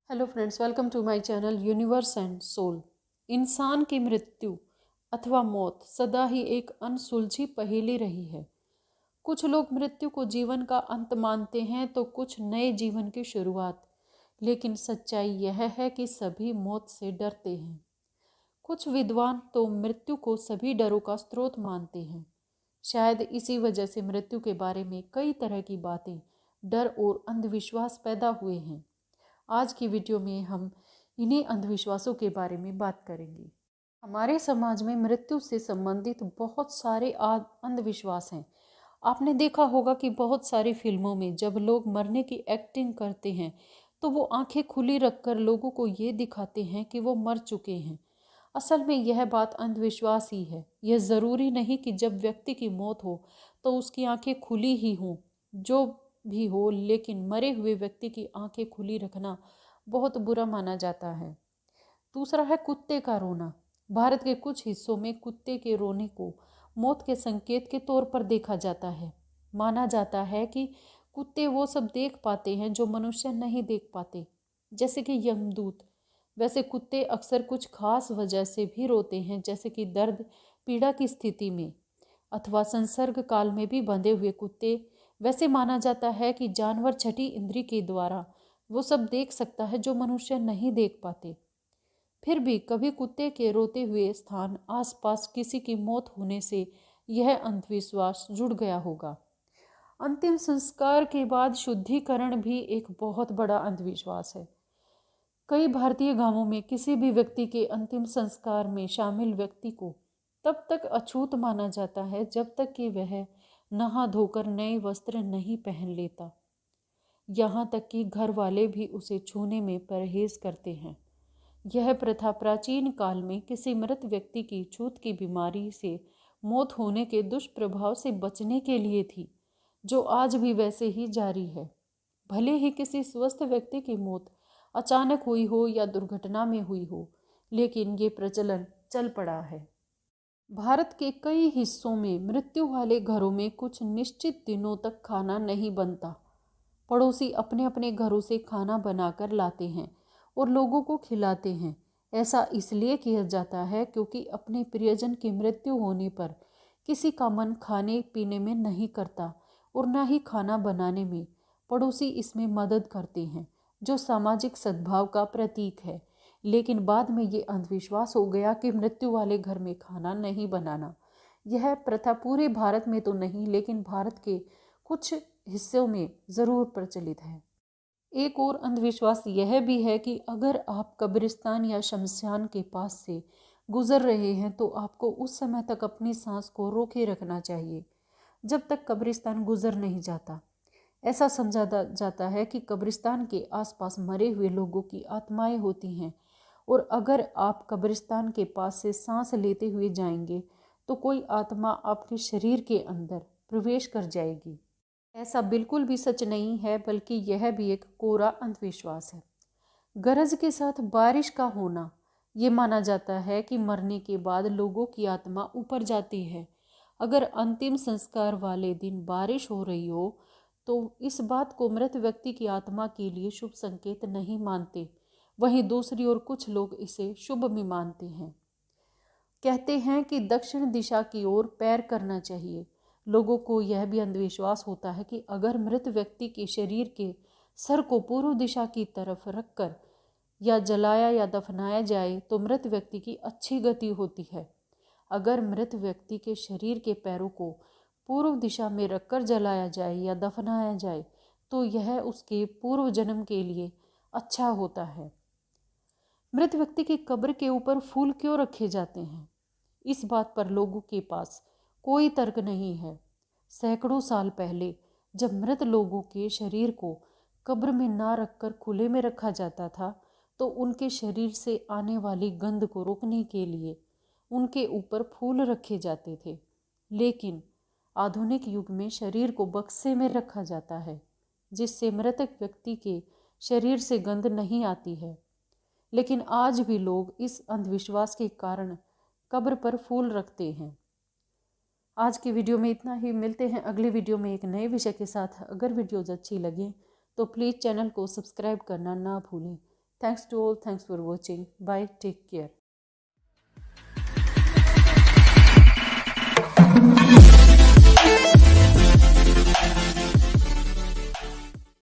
Hello friends, welcome to my channel universe and soul. इंसान की मृत्यु अथवा मौत सदा ही एक अनसुलझी पहेली रही है। कुछ लोग मृत्यु को जीवन का अंत मानते हैं तो कुछ नए जीवन की शुरुआत। लेकिन सच्चाई यह है कि सभी मौत से डरते हैं। कुछ विद्वान तो मृत्यु को सभी डरों का स्रोत मानते हैं। शायद इसी वजह से मृत्यु के बारे में कई तरह की बातें, डर और अंधविश्वास पैदा हुए हैं। आज की वीडियो में हम इन्हीं अंधविश्वासों के बारे में बात करेंगे। हमारे समाज में मृत्यु से संबंधित बहुत सारे अंधविश्वास हैं। आपने देखा होगा कि बहुत सारी फिल्मों में जब लोग मरने की एक्टिंग करते हैं तो वो आंखें खुली रखकर लोगों को ये दिखाते हैं कि वो मर चुके हैं। असल में यह बात अंधविश्वास ही है। यह ज़रूरी नहीं कि जब व्यक्ति की मौत हो तो उसकी आंखें खुली ही हों। जो भी हो, लेकिन मरे हुए व्यक्ति की आंखें खुली रखना बहुत बुरा माना जाता है। दूसरा है कुत्ते का रोना। भारत के कुछ हिस्सों में कुत्ते के रोने को मौत के संकेत के तौर पर देखा जाता है। माना जाता है कि कुत्ते वो सब देख पाते हैं जो मनुष्य नहीं देख पाते, जैसे कि यमदूत। वैसे कुत्ते अक्सर कुछ खास वजह से भी रोते हैं, जैसे कि दर्द, पीड़ा की स्थिति में अथवा संसर्ग काल में भी बंधे हुए कुत्ते। वैसे माना जाता है कि जानवर छठी इंद्री के द्वारा वो सब देख सकता है जो मनुष्य नहीं देख पाते। फिर भी कभी कुत्ते के रोते हुए स्थान आसपास किसी की मौत होने से यह अंधविश्वास जुड़ गया होगा। अंतिम संस्कार के बाद शुद्धिकरण भी एक बहुत बड़ा अंधविश्वास है। कई भारतीय गांवों में किसी भी व्यक्ति के अंतिम संस्कार में शामिल व्यक्ति को तब तक अछूत माना जाता है जब तक कि वह नहा धोकर नए वस्त्र नहीं पहन लेता। यहाँ तक कि घर वाले भी उसे छूने में परहेज करते हैं। यह प्रथा प्राचीन काल में किसी मृत व्यक्ति की छूत की बीमारी से मौत होने के दुष्प्रभाव से बचने के लिए थी, जो आज भी वैसे ही जारी है। भले ही किसी स्वस्थ व्यक्ति की मौत अचानक हुई हो या दुर्घटना में हुई हो, लेकिन ये प्रचलन चल पड़ा है। भारत के कई हिस्सों में मृत्यु वाले घरों में कुछ निश्चित दिनों तक खाना नहीं बनता। पड़ोसी अपने अपने घरों से खाना बनाकर लाते हैं और लोगों को खिलाते हैं। ऐसा इसलिए किया जाता है क्योंकि अपने प्रियजन की मृत्यु होने पर किसी का मन खाने पीने में नहीं करता और न ही खाना बनाने में। पड़ोसी इसमें मदद करते हैं, जो सामाजिक सद्भाव का प्रतीक है। लेकिन बाद में ये अंधविश्वास हो गया कि मृत्यु वाले घर में खाना नहीं बनाना। यह प्रथा पूरे भारत में तो नहीं, लेकिन भारत के कुछ हिस्सों में ज़रूर प्रचलित है। एक और अंधविश्वास यह भी है कि अगर आप कब्रिस्तान या शमशान के पास से गुजर रहे हैं तो आपको उस समय तक अपनी सांस को रोके रखना चाहिए जब तक कब्रिस्तान गुजर नहीं जाता। ऐसा समझा जाता है कि कब्रिस्तान के आसपास मरे हुए लोगों की आत्माएं होती हैं और अगर आप कब्रिस्तान के पास से सांस लेते हुए जाएंगे तो कोई आत्मा आपके शरीर के अंदर प्रवेश कर जाएगी। ऐसा बिल्कुल भी सच नहीं है, बल्कि यह भी एक कोरा अंधविश्वास है। गरज के साथ बारिश का होना, ये माना जाता है कि मरने के बाद लोगों की आत्मा ऊपर जाती है। अगर अंतिम संस्कार वाले दिन बारिश हो रही हो तो इस बात को मृत व्यक्ति की आत्मा के लिए शुभ संकेत नहीं मानते। वहीं दूसरी ओर कुछ लोग इसे शुभ भी मानते हैं। कहते हैं कि दक्षिण दिशा की ओर पैर करना चाहिए। लोगों को यह भी अंधविश्वास होता है कि अगर मृत व्यक्ति के शरीर के सर को पूर्व दिशा की तरफ रखकर या जलाया या दफनाया जाए तो मृत व्यक्ति की अच्छी गति होती है। अगर मृत व्यक्ति के शरीर के पैरों को पूर्व दिशा में रखकर जलाया जाए या दफनाया जाए तो यह उसके पूर्व जन्म के लिए अच्छा होता है। मृत व्यक्ति की कब्र के ऊपर फूल क्यों रखे जाते हैं? इस बात पर लोगों के पास कोई तर्क नहीं है। सैकड़ों साल पहले जब मृत लोगों के शरीर को कब्र में ना रखकर खुले में रखा जाता था तो उनके शरीर से आने वाली गंध को रोकने के लिए उनके ऊपर फूल रखे जाते थे। लेकिन आधुनिक युग में शरीर को बक्से में रखा जाता है, जिससे मृतक व्यक्ति के शरीर से गंध नहीं आती है। लेकिन आज भी लोग इस अंधविश्वास के कारण कब्र पर फूल रखते हैं। आज की वीडियो में इतना ही। मिलते हैं अगली वीडियो में एक नए विषय के साथ। अगर वीडियोज अच्छी लगे तो प्लीज़ चैनल को सब्सक्राइब करना ना भूलें। Thanks to all. Thanks for watching. Bye. Take care.